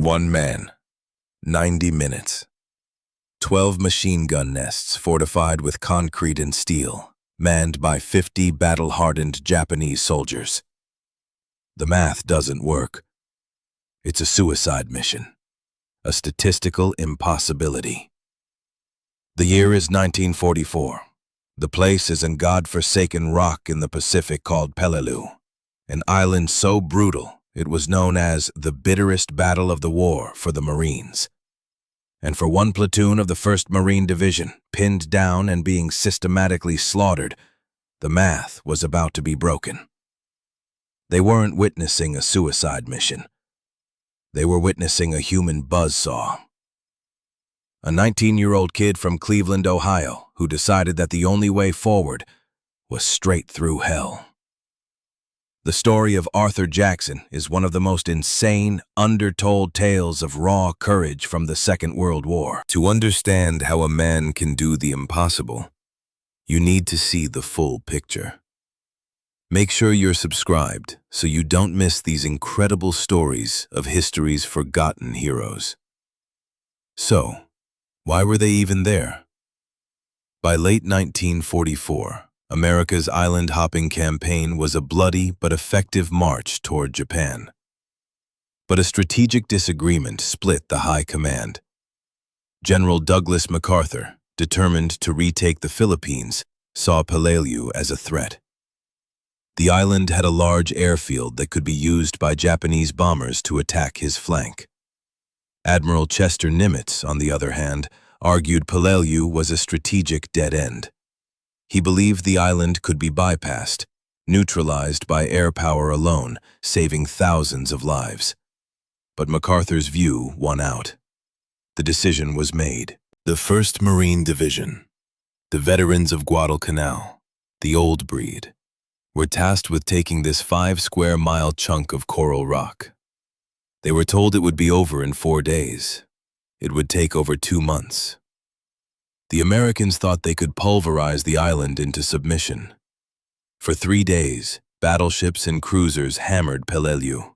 One man, 90 minutes. 12 machine gun nests fortified with concrete and steel, manned by 50 battle-hardened Japanese soldiers. The math doesn't work. It's a suicide mission, a statistical impossibility. The year is 1944. The place is a god-forsaken rock in the Pacific called Peleliu, an island so brutal it was known as the bitterest battle of the war for the Marines. And for one platoon of the 1st Marine Division, pinned down and being systematically slaughtered, the math was about to be broken. They weren't witnessing a suicide mission. They were witnessing a human buzzsaw. A 19-year-old kid from Cleveland, Ohio, who decided that the only way forward was straight through hell. The story of Arthur Jackson is one of the most insane, undertold tales of raw courage from the Second World War. To understand how a man can do the impossible, you need to see the full picture. Make sure you're subscribed so you don't miss these incredible stories of history's forgotten heroes. So, why were they even there? By late 1944, America's island-hopping campaign was a bloody but effective march toward Japan. But a strategic disagreement split the high command. General Douglas MacArthur, determined to retake the Philippines, saw Peleliu as a threat. The island had a large airfield that could be used by Japanese bombers to attack his flank. Admiral Chester Nimitz, on the other hand, argued Peleliu was a strategic dead end. He believed the island could be bypassed, neutralized by air power alone, saving thousands of lives. But MacArthur's view won out. The decision was made. The 1st Marine Division, the veterans of Guadalcanal, the old breed, were tasked with taking this 5-square-mile chunk of coral rock. They were told it would be over in 4 days. It would take over 2 months. The Americans thought they could pulverize the island into submission. For 3 days, battleships and cruisers hammered Peleliu.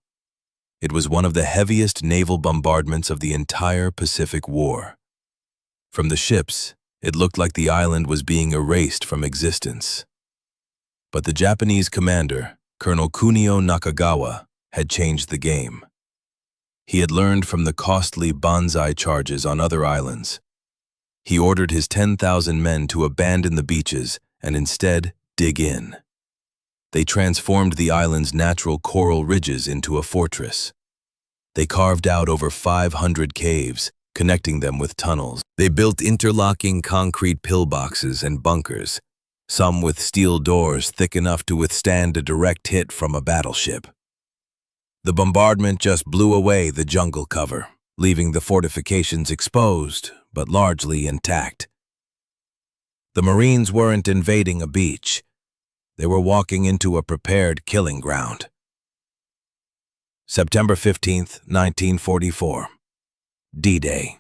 It was one of the heaviest naval bombardments of the entire Pacific War. From the ships, it looked like the island was being erased from existence. But the Japanese commander, Colonel Kunio Nakagawa, had changed the game. He had learned from the costly banzai charges on other islands. He ordered his 10,000 men to abandon the beaches and instead dig in. They transformed the island's natural coral ridges into a fortress. They carved out over 500 caves, connecting them with tunnels. They built interlocking concrete pillboxes and bunkers, some with steel doors thick enough to withstand a direct hit from a battleship. The bombardment just blew away the jungle cover, leaving the fortifications exposed, but largely intact. The Marines weren't invading a beach. They were walking into a prepared killing ground. September 15th, 1944. D-Day.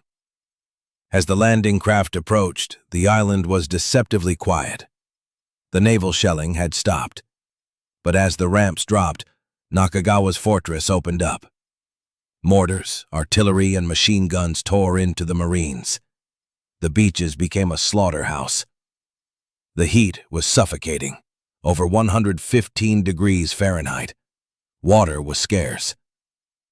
As the landing craft approached, the island was deceptively quiet. The naval shelling had stopped. But as the ramps dropped, Nakagawa's fortress opened up. Mortars, artillery, and machine guns tore into the Marines. The beaches became a slaughterhouse. The heat was suffocating, over 115 degrees Fahrenheit. Water was scarce.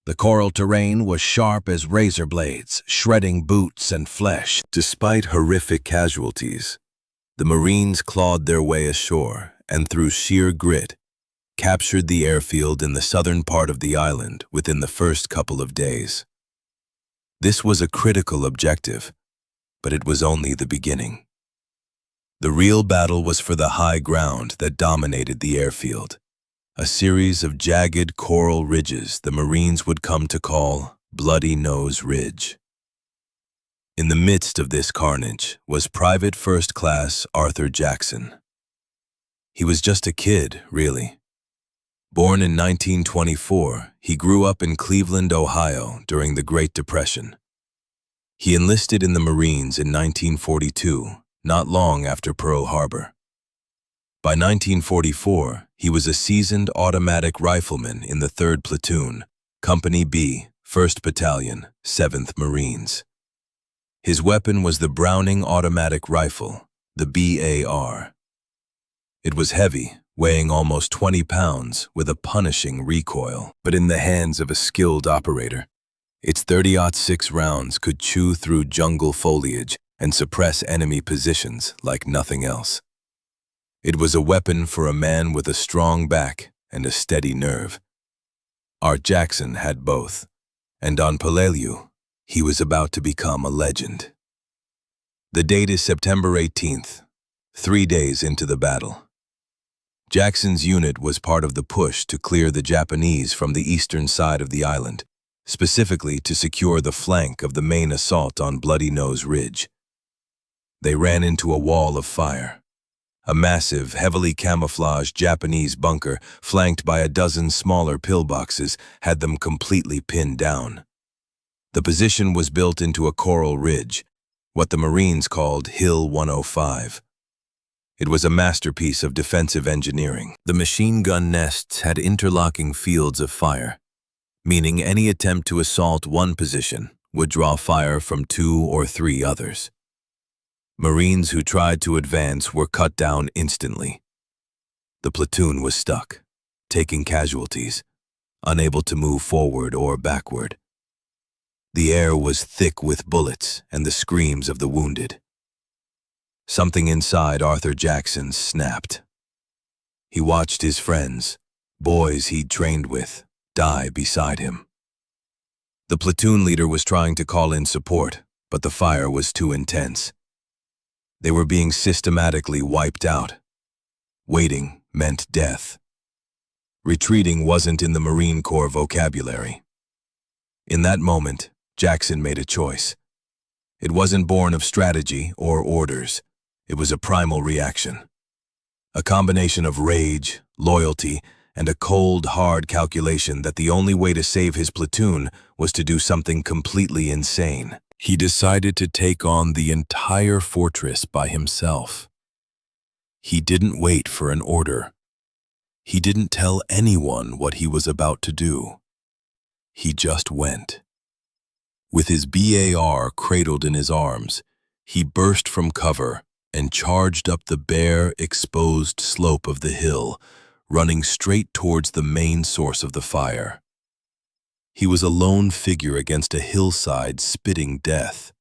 The coral terrain was sharp as razor blades, shredding boots and flesh. Despite horrific casualties, the Marines clawed their way ashore and, through sheer grit, captured the airfield in the southern part of the island within the first couple of days. This was a critical objective, but it was only the beginning. The real battle was for the high ground that dominated the airfield, a series of jagged coral ridges the Marines would come to call Bloody Nose Ridge. In the midst of this carnage was Private First Class Arthur Jackson. He was just a kid, really. Born in 1924, he grew up in Cleveland, Ohio during the Great Depression. He enlisted in the Marines in 1942, not long after Pearl Harbor. By 1944, he was a seasoned automatic rifleman in the 3rd Platoon, Company B, 1st Battalion, 7th Marines. His weapon was the Browning automatic rifle, the BAR. It was heavy, weighing almost 20 pounds, with a punishing recoil. But in the hands of a skilled operator, its 30-06 rounds could chew through jungle foliage and suppress enemy positions like nothing else. It was a weapon for a man with a strong back and a steady nerve. Art Jackson had both, and on Peleliu, he was about to become a legend. The date is September 18th, 3 days into the battle. Jackson's unit was part of the push to clear the Japanese from the eastern side of the island, specifically to secure the flank of the main assault on Bloody Nose Ridge. They ran into a wall of fire. A massive, heavily camouflaged Japanese bunker, flanked by a dozen smaller pillboxes, had them completely pinned down. The position was built into a coral ridge, what the Marines called Hill 105. It was a masterpiece of defensive engineering. The machine gun nests had interlocking fields of fire, meaning any attempt to assault one position would draw fire from 2 or 3 others. Marines who tried to advance were cut down instantly. The platoon was stuck, taking casualties, unable to move forward or backward. The air was thick with bullets and the screams of the wounded. Something inside Arthur Jackson snapped. He watched his friends, boys he'd trained with, die beside him. The platoon leader was trying to call in support, but the fire was too intense. They were being systematically wiped out. Waiting meant death. Retreating wasn't in the Marine Corps vocabulary. In that moment, Jackson made a choice. It wasn't born of strategy or orders. It was a primal reaction. A combination of rage, loyalty, and a cold, hard calculation that the only way to save his platoon was to do something completely insane. He decided to take on the entire fortress by himself. He didn't wait for an order. He didn't tell anyone what he was about to do. He just went. With his BAR cradled in his arms, he burst from cover and charged up the bare, exposed slope of the hill, running straight towards the main source of the fire. He was a lone figure against a hillside spitting death.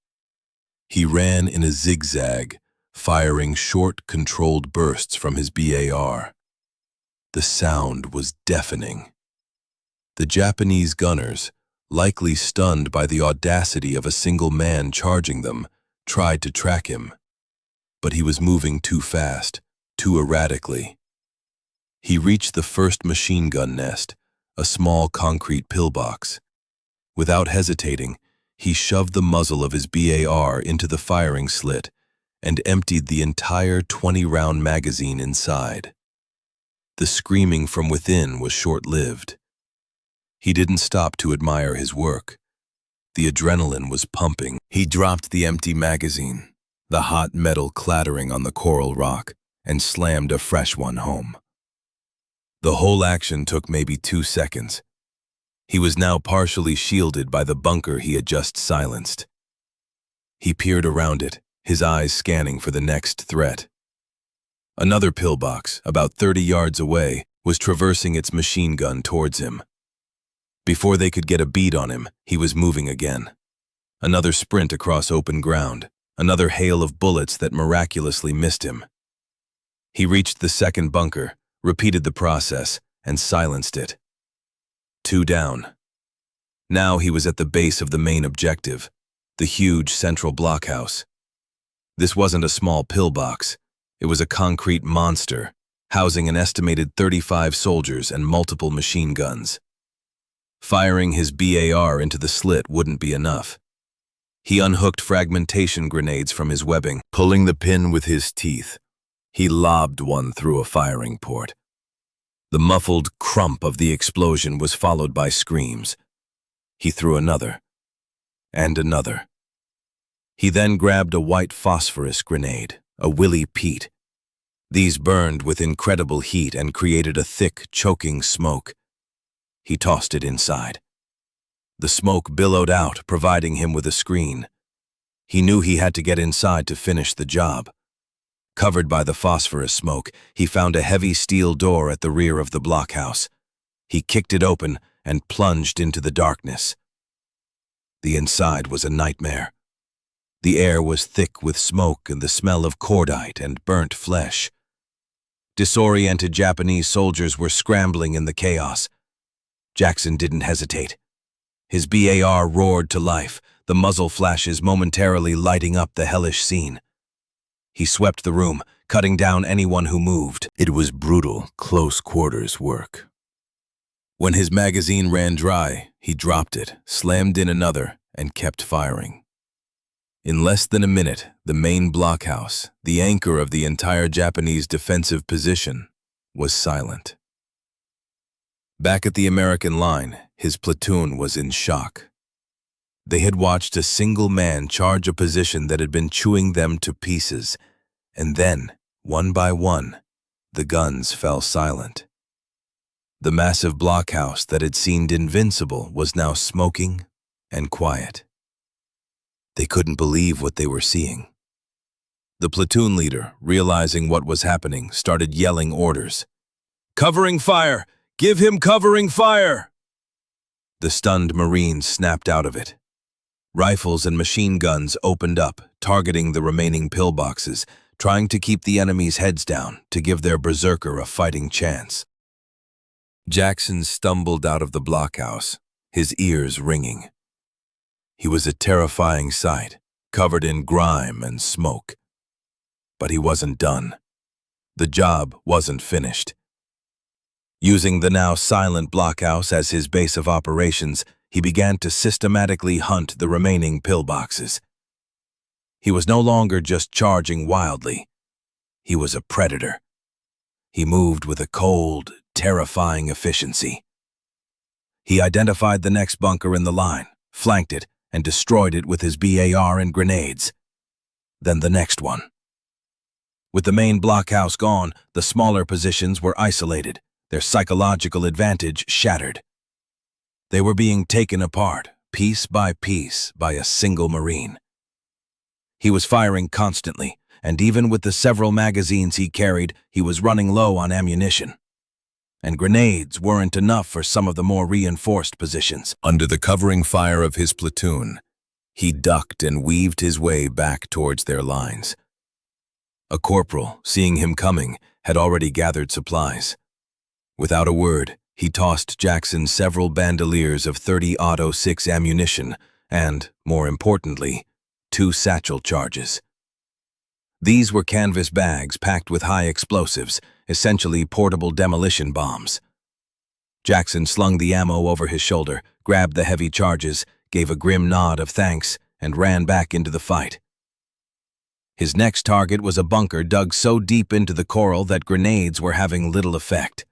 He ran in a zigzag, firing short, controlled bursts from his BAR. The sound was deafening. The Japanese gunners, likely stunned by the audacity of a single man charging them, tried to track him. But he was moving too fast, too erratically. He reached the first machine gun nest, a small concrete pillbox. Without hesitating, he shoved the muzzle of his BAR into the firing slit and emptied the entire 20-round magazine inside. The screaming from within was short-lived. He didn't stop to admire his work. The adrenaline was pumping. He dropped the empty magazine, the hot metal clattering on the coral rock, and slammed a fresh one home. The whole action took maybe 2 seconds. He was now partially shielded by the bunker he had just silenced. He peered around it, his eyes scanning for the next threat. Another pillbox, about 30 yards away, was traversing its machine gun towards him. Before they could get a bead on him, he was moving again. Another sprint across open ground, another hail of bullets that miraculously missed him. He reached the second bunker, repeated the process, and silenced it. 2 down. Now he was at the base of the main objective, the huge central blockhouse. This wasn't a small pillbox. It was a concrete monster, housing an estimated 35 soldiers and multiple machine guns. Firing his BAR into the slit wouldn't be enough. He unhooked fragmentation grenades from his webbing, pulling the pin with his teeth. He lobbed one through a firing port. The muffled crump of the explosion was followed by screams. He threw another, and another. He then grabbed a white phosphorus grenade, a Willie Pete. These burned with incredible heat and created a thick, choking smoke. He tossed it inside. The smoke billowed out, providing him with a screen. He knew he had to get inside to finish the job. Covered by the phosphorus smoke, he found a heavy steel door at the rear of the blockhouse. He kicked it open and plunged into the darkness. The inside was a nightmare. The air was thick with smoke and the smell of cordite and burnt flesh. Disoriented Japanese soldiers were scrambling in the chaos. Jackson didn't hesitate. His BAR roared to life, the muzzle flashes momentarily lighting up the hellish scene. He swept the room, cutting down anyone who moved. It was brutal, close-quarters work. When his magazine ran dry, he dropped it, slammed in another, and kept firing. In less than a minute, the main blockhouse, the anchor of the entire Japanese defensive position, was silent. Back at the American line, his platoon was in shock. They had watched a single man charge a position that had been chewing them to pieces, and then, one by one, the guns fell silent. The massive blockhouse that had seemed invincible was now smoking and quiet. They couldn't believe what they were seeing. The platoon leader, realizing what was happening, started yelling orders. "Covering fire! Give him covering fire!" The stunned Marines snapped out of it. Rifles and machine guns opened up, targeting the remaining pillboxes, trying to keep the enemy's heads down to give their berserker a fighting chance. Jackson stumbled out of the blockhouse, his ears ringing. He was a terrifying sight, covered in grime and smoke. But he wasn't done. The job wasn't finished. Using the now silent blockhouse as his base of operations, he began to systematically hunt the remaining pillboxes. He was no longer just charging wildly. He was a predator. He moved with a cold, terrifying efficiency. He identified the next bunker in the line, flanked it, and destroyed it with his BAR and grenades. Then the next one. With the main blockhouse gone, the smaller positions were isolated, their psychological advantage shattered. They were being taken apart, piece by a single Marine. He was firing constantly, and even with the several magazines he carried, he was running low on ammunition. And grenades weren't enough for some of the more reinforced positions. Under the covering fire of his platoon, he ducked and weaved his way back towards their lines. A corporal, seeing him coming, had already gathered supplies. Without a word, he tossed Jackson several bandoliers of 30-06 ammunition and, more importantly, 2 satchel charges. These were canvas bags packed with high explosives, essentially portable demolition bombs. Jackson slung the ammo over his shoulder, grabbed the heavy charges, gave a grim nod of thanks, and ran back into the fight. His next target was a bunker dug so deep into the coral that grenades were having little effect.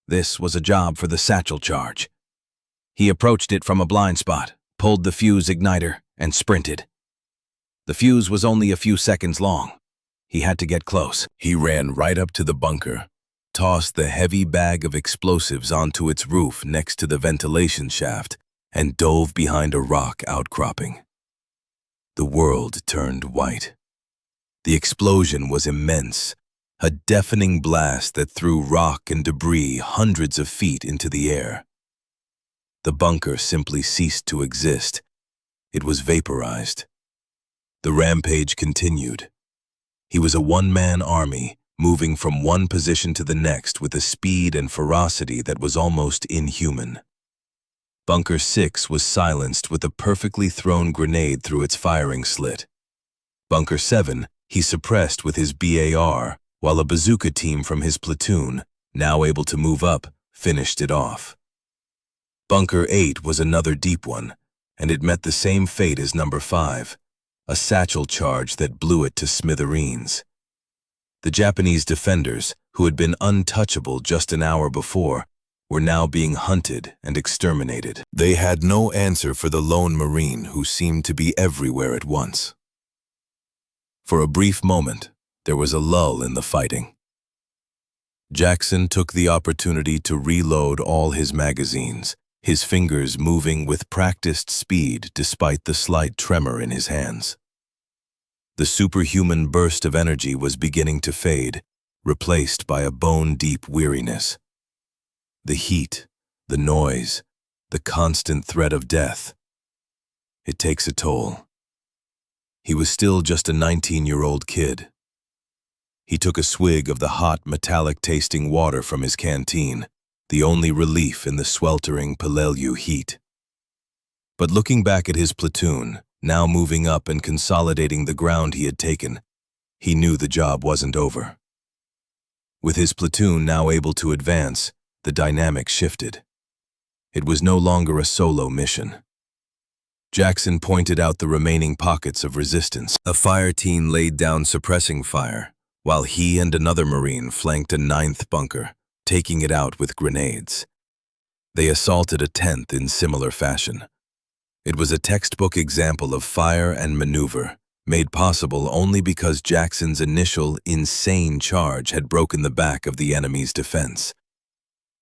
This was a job for the satchel charge. He approached it from a blind spot, pulled the fuse igniter, and sprinted. The fuse was only a few seconds long. He had to get close. He ran right up to the bunker, tossed the heavy bag of explosives onto its roof next to the ventilation shaft, and dove behind a rock outcropping. The world turned white. The explosion was immense, a deafening blast that threw rock and debris hundreds of feet into the air. The bunker simply ceased to exist. It was vaporized. The rampage continued. He was a one-man army, moving from one position to the next with a speed and ferocity that was almost inhuman. Bunker 6 was silenced with a perfectly thrown grenade through its firing slit. Bunker 7 he suppressed with his BAR, while a bazooka team from his platoon, now able to move up, finished it off. Bunker 8 was another deep one, and it met the same fate as number 5. A satchel charge that blew it to smithereens. The Japanese defenders, who had been untouchable just an hour before, were now being hunted and exterminated. They had no answer for the lone Marine who seemed to be everywhere at once. For a brief moment, there was a lull in the fighting. Jackson took the opportunity to reload all his magazines, his fingers moving with practiced speed despite the slight tremor in his hands. The superhuman burst of energy was beginning to fade, replaced by a bone-deep weariness. The heat, the noise, the constant threat of death. It takes a toll. He was still just a 19-year-old kid. He took a swig of the hot, metallic-tasting water from his canteen, the only relief in the sweltering Peleliu heat. But looking back at his platoon, now moving up and consolidating the ground he had taken, he knew the job wasn't over. With his platoon now able to advance, the dynamic shifted. It was no longer a solo mission. Jackson pointed out the remaining pockets of resistance. A fire team laid down suppressing fire, while he and another Marine flanked a 9th bunker, taking it out with grenades. They assaulted a 10th in similar fashion. It was a textbook example of fire and maneuver, made possible only because Jackson's initial, insane charge had broken the back of the enemy's defense.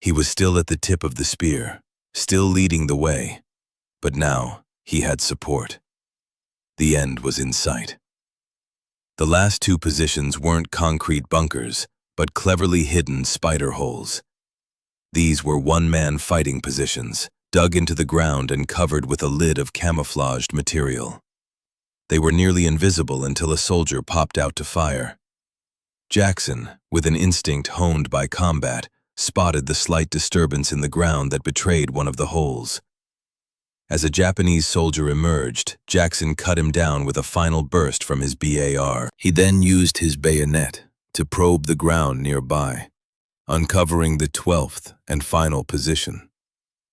He was still at the tip of the spear, still leading the way, but now he had support. The end was in sight. The last two positions weren't concrete bunkers, but cleverly hidden spider holes. These were one-man fighting positions, dug into the ground and covered with a lid of camouflaged material. They were nearly invisible until a soldier popped out to fire. Jackson, with an instinct honed by combat, spotted the slight disturbance in the ground that betrayed one of the holes. As a Japanese soldier emerged, Jackson cut him down with a final burst from his BAR. He then used his bayonet to probe the ground nearby, uncovering the 12th and final position,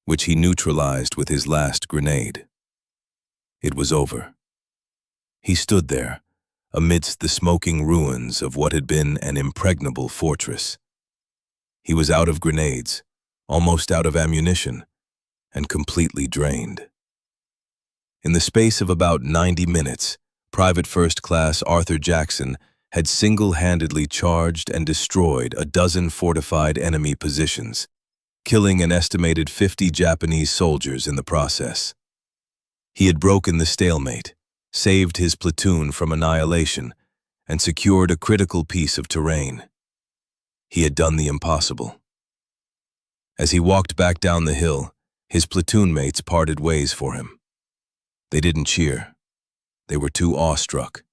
which he neutralized with his last grenade. It was over. He stood there, amidst the smoking ruins of what had been an impregnable fortress. He was out of grenades, almost out of ammunition, and completely drained. In the space of about 90 minutes, Private First Class Arthur Jackson had single-handedly charged and destroyed a dozen fortified enemy positions, killing an estimated 50 Japanese soldiers in the process. He had broken the stalemate, saved his platoon from annihilation, and secured a critical piece of terrain. He had done the impossible. As he walked back down the hill, his platoon mates parted ways for him. They didn't cheer. They were too awestruck.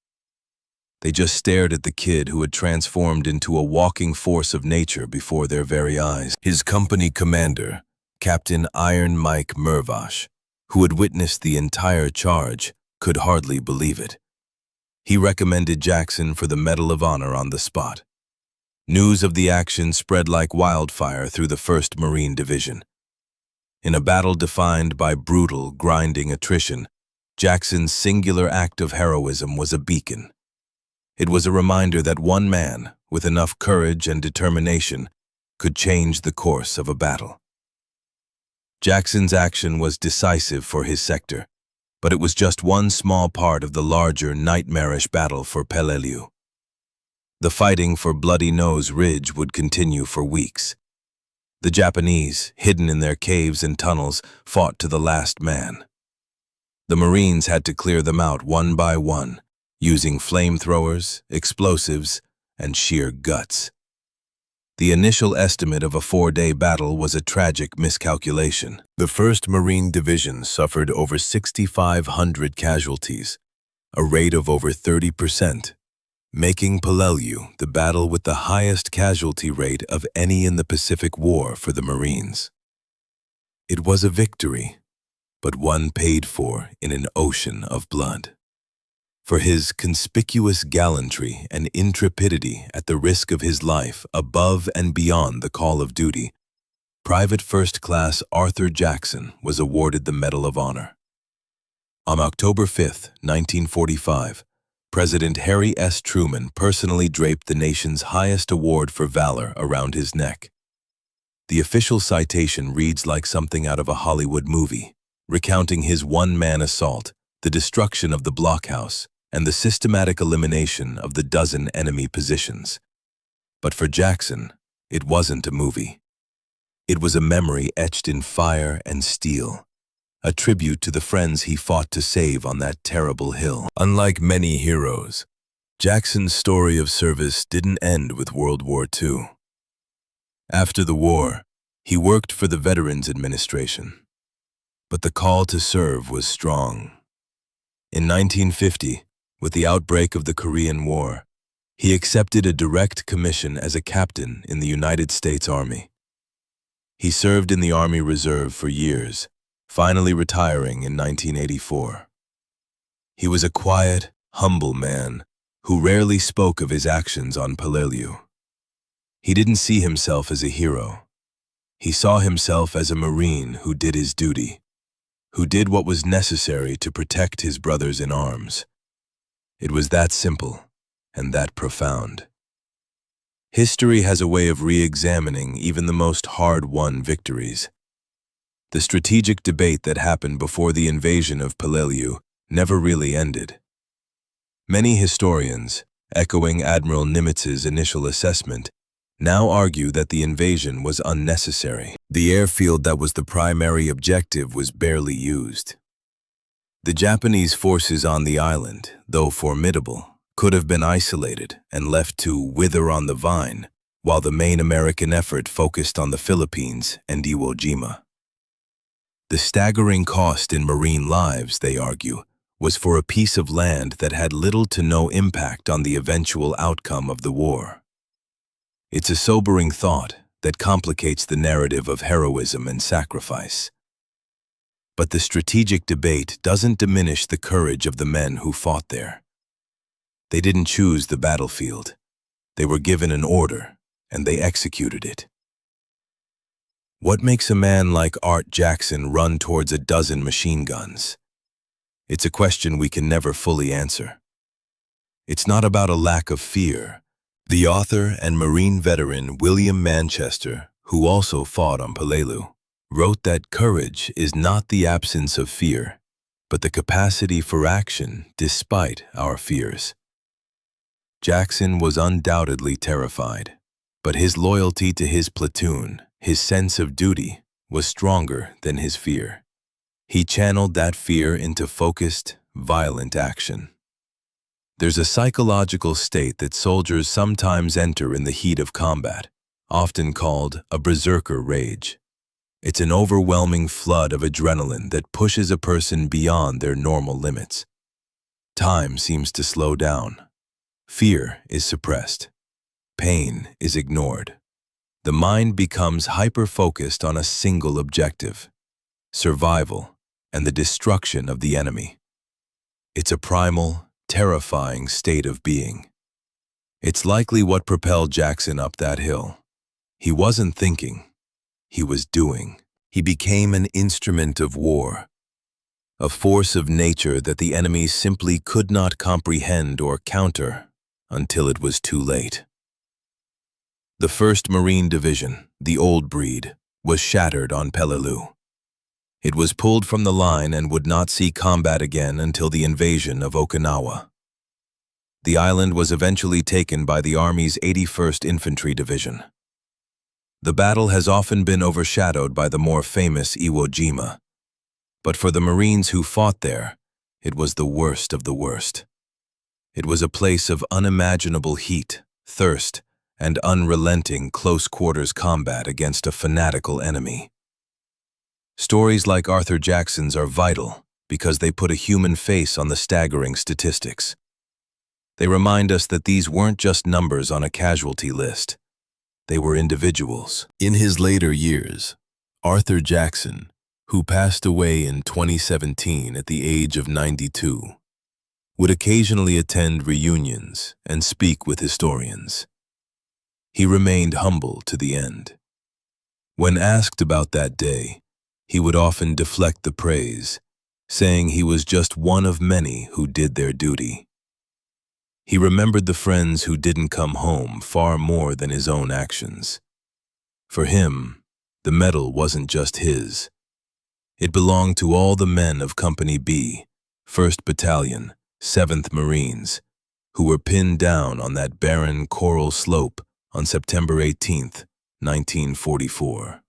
They just stared at the kid who had transformed into a walking force of nature before their very eyes. His company commander, Captain Iron Mike Mervash, who had witnessed the entire charge, could hardly believe it. He recommended Jackson for the Medal of Honor on the spot. News of the action spread like wildfire through the 1st Marine Division. In a battle defined by brutal, grinding attrition, Jackson's singular act of heroism was a beacon. It was a reminder that one man, with enough courage and determination, could change the course of a battle. Jackson's action was decisive for his sector, but it was just one small part of the larger, nightmarish battle for Peleliu. The fighting for Bloody Nose Ridge would continue for weeks. The Japanese, hidden in their caves and tunnels, fought to the last man. The Marines had to clear them out one by one, using flamethrowers, explosives, and sheer guts. The initial estimate of a 4-day battle was a tragic miscalculation. The 1st Marine Division suffered over 6,500 casualties, a rate of over 30%, making Peleliu the battle with the highest casualty rate of any in the Pacific War for the Marines. It was a victory, but one paid for in an ocean of blood. For his conspicuous gallantry and intrepidity at the risk of his life above and beyond the call of duty, Private First Class Arthur Jackson was awarded the Medal of Honor. On October 5, 1945, President Harry S. Truman personally draped the nation's highest award for valor around his neck. The official citation reads like something out of a Hollywood movie, recounting his one-man assault, the destruction of the blockhouse, and the systematic elimination of the dozen enemy positions. But for Jackson, it wasn't a movie. It was a memory etched in fire and steel, a tribute to the friends he fought to save on that terrible hill. Unlike many heroes, Jackson's story of service didn't end with World War II. After the war, he worked for the Veterans Administration. But the call to serve was strong. In 1950, with the outbreak of the Korean War, he accepted a direct commission as a captain in the United States Army. He served in the Army Reserve for years, finally retiring in 1984. He was a quiet, humble man who rarely spoke of his actions on Peleliu. He didn't see himself as a hero. He saw himself as a Marine who did his duty, who did what was necessary to protect his brothers in arms. It was that simple and that profound. History has a way of re-examining even the most hard-won victories. The strategic debate that happened before the invasion of Peleliu never really ended. Many historians, echoing Admiral Nimitz's initial assessment, now argue that the invasion was unnecessary. The airfield that was the primary objective was barely used. The Japanese forces on the island, though formidable, could have been isolated and left to wither on the vine, while the main American effort focused on the Philippines and Iwo Jima. The staggering cost in marine lives, they argue, was for a piece of land that had little to no impact on the eventual outcome of the war. It's a sobering thought that complicates the narrative of heroism and sacrifice. But the strategic debate doesn't diminish the courage of the men who fought there. They didn't choose the battlefield. They were given an order, and they executed it. What makes a man like Art Jackson run towards a dozen machine guns? It's a question we can never fully answer. It's not about a lack of fear. The author and Marine veteran William Manchester, who also fought on Peleliu, wrote that courage is not the absence of fear, but the capacity for action despite our fears. Jackson was undoubtedly terrified, but his loyalty to his platoon, his sense of duty, was stronger than his fear. He channeled that fear into focused, violent action. There's a psychological state that soldiers sometimes enter in the heat of combat, often called a berserker rage. It's an overwhelming flood of adrenaline that pushes a person beyond their normal limits. Time seems to slow down. Fear is suppressed. Pain is ignored. The mind becomes hyper-focused on a single objective: survival and the destruction of the enemy. It's a primal, terrifying state of being. It's likely what propelled Jackson up that hill. He wasn't thinking, he was doing. He became an instrument of war, a force of nature that the enemy simply could not comprehend or counter until it was too late. The 1st Marine Division, the old breed, was shattered on Peleliu. It was pulled from the line and would not see combat again until the invasion of Okinawa. The island was eventually taken by the Army's 81st Infantry Division. The battle has often been overshadowed by the more famous Iwo Jima, but for the Marines who fought there, it was the worst of the worst. It was a place of unimaginable heat, thirst, and unrelenting close-quarters combat against a fanatical enemy. Stories like Arthur Jackson's are vital because they put a human face on the staggering statistics. They remind us that these weren't just numbers on a casualty list. They were individuals. In his later years, Arthur Jackson, who passed away in 2017 at the age of 92, would occasionally attend reunions and speak with historians. He remained humble to the end. When asked about that day, he would often deflect the praise, saying he was just one of many who did their duty. He remembered the friends who didn't come home far more than his own actions. For him, the medal wasn't just his. It belonged to all the men of Company B, 1st Battalion, 7th Marines, who were pinned down on that barren coral slope on September 18, 1944.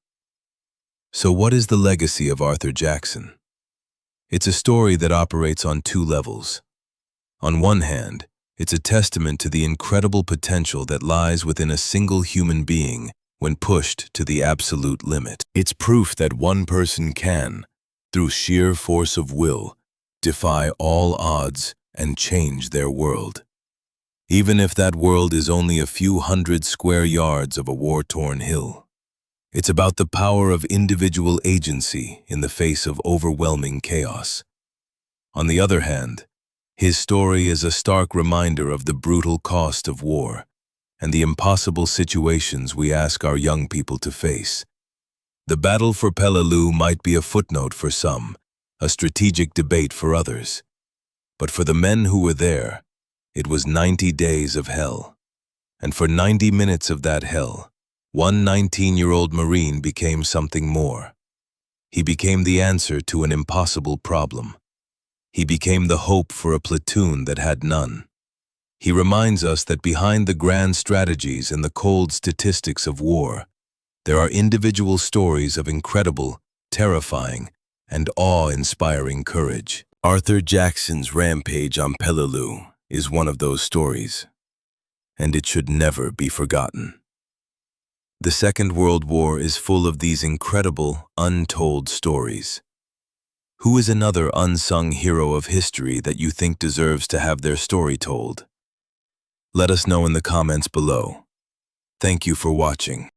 So what is the legacy of Arthur Jackson? It's a story that operates on two levels. On one hand, it's a testament to the incredible potential that lies within a single human being when pushed to the absolute limit. It's proof that one person can, through sheer force of will, defy all odds and change their world. Even if that world is only a few hundred square yards of a war-torn hill. It's about the power of individual agency in the face of overwhelming chaos. On the other hand, his story is a stark reminder of the brutal cost of war and the impossible situations we ask our young people to face. The battle for Peleliu might be a footnote for some, a strategic debate for others. But for the men who were there, it was 90 days of hell. And for 90 minutes of that hell, one 19-year-old Marine became something more. He became the answer to an impossible problem. He became the hope for a platoon that had none. He reminds us that behind the grand strategies and the cold statistics of war, there are individual stories of incredible, terrifying, and awe-inspiring courage. Arthur Jackson's rampage on Peleliu is one of those stories, and it should never be forgotten. The Second World War is full of these incredible, untold stories. Who is another unsung hero of history that you think deserves to have their story told? Let us know in the comments below. Thank you for watching.